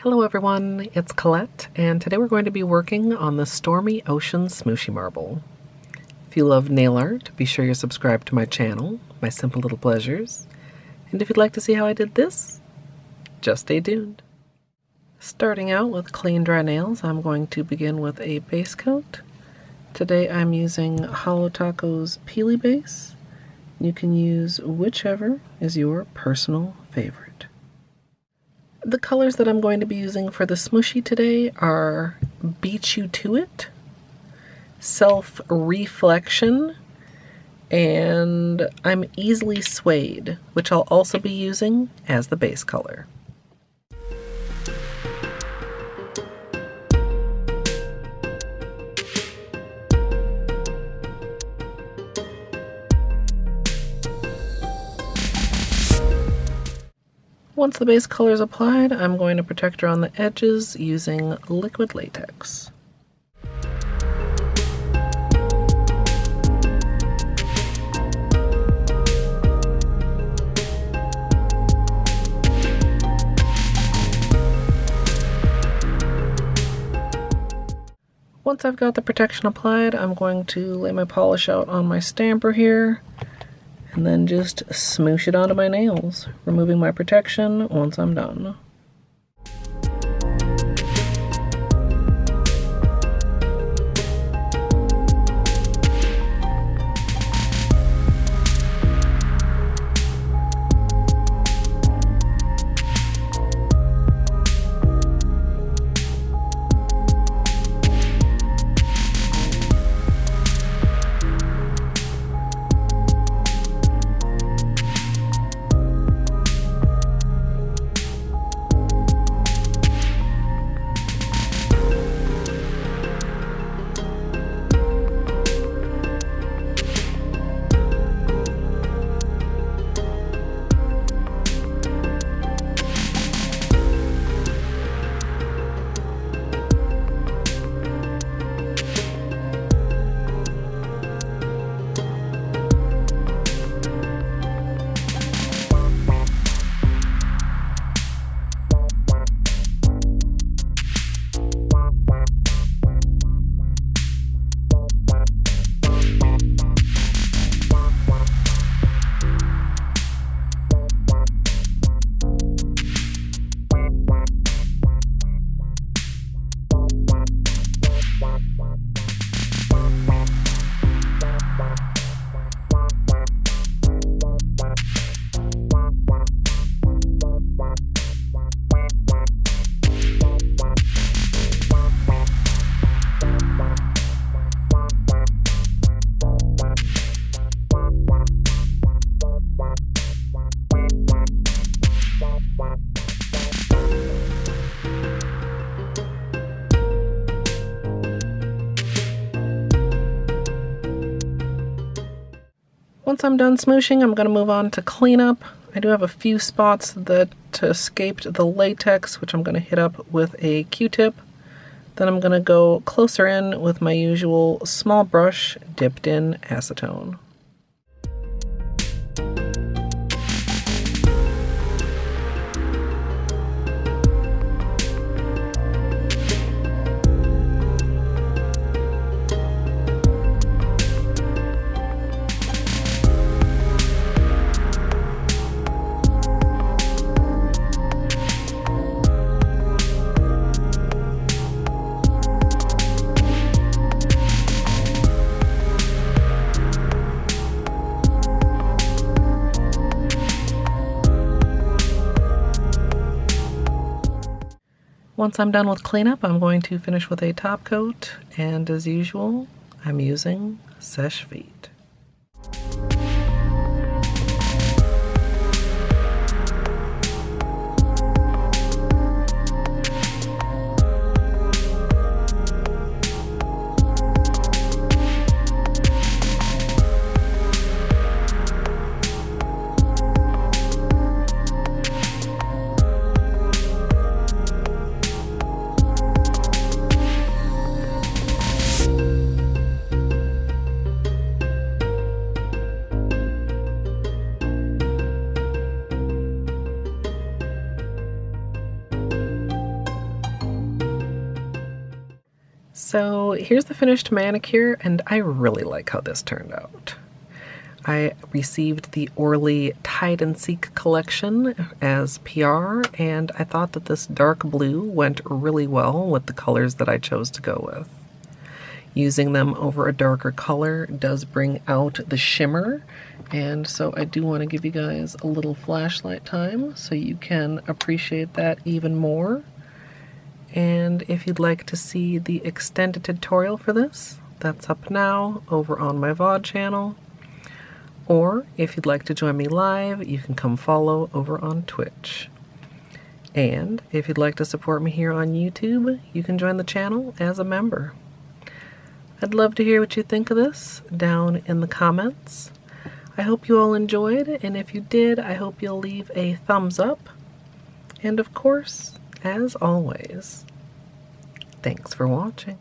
Hello everyone, it's Colette, and today we're going to be working on the Stormy Ocean Smooshy Marble. If you love nail art, be sure you're subscribed to my channel, My Simple Little Pleasures. And if you'd like to see how I did this, just stay tuned. Starting out with clean dry nails, I'm going to begin with a base coat. Today I'm using Holo Taco's Peely Base. You can use whichever is your personal favorite. The colors that I'm going to be using for the smooshy today are Beat You To It, Reef-lection, and I'm Easily Swayed, which I'll also be using as the base color. Once the base color is applied, I'm going to protect her on the edges using liquid latex. Once I've got the protection applied, I'm going to lay my polish out on my stamper here, and then just smoosh it onto my nails, removing my protection once I'm done. Once I'm done smooshing, I'm going to move on to cleanup. I do have a few spots that escaped the latex, which I'm going to hit up with a Q-tip. Then I'm going to go closer in with my usual small brush dipped in acetone. Once I'm done with cleanup, I'm going to finish with a top coat, and as usual, I'm using Seche Vite. So here's the finished manicure, and I really like how this turned out. I received the Orly Hide and Seek collection as PR, and I thought that this dark blue went really well with the colors that I chose to go with. Using them over a darker color does bring out the shimmer, and so I do want to give you guys a little flashlight time so you can appreciate that even more. And if you'd like to see the extended tutorial for this, that's up now over on my VOD channel. Or if you'd like to join me live, you can come follow over on Twitch. And if you'd like to support me here on YouTube, you can join the channel as a member. I'd love to hear what you think of this down in the comments. I hope you all enjoyed, and if you did, I hope you'll leave a thumbs up. And of course, as always, thanks for watching.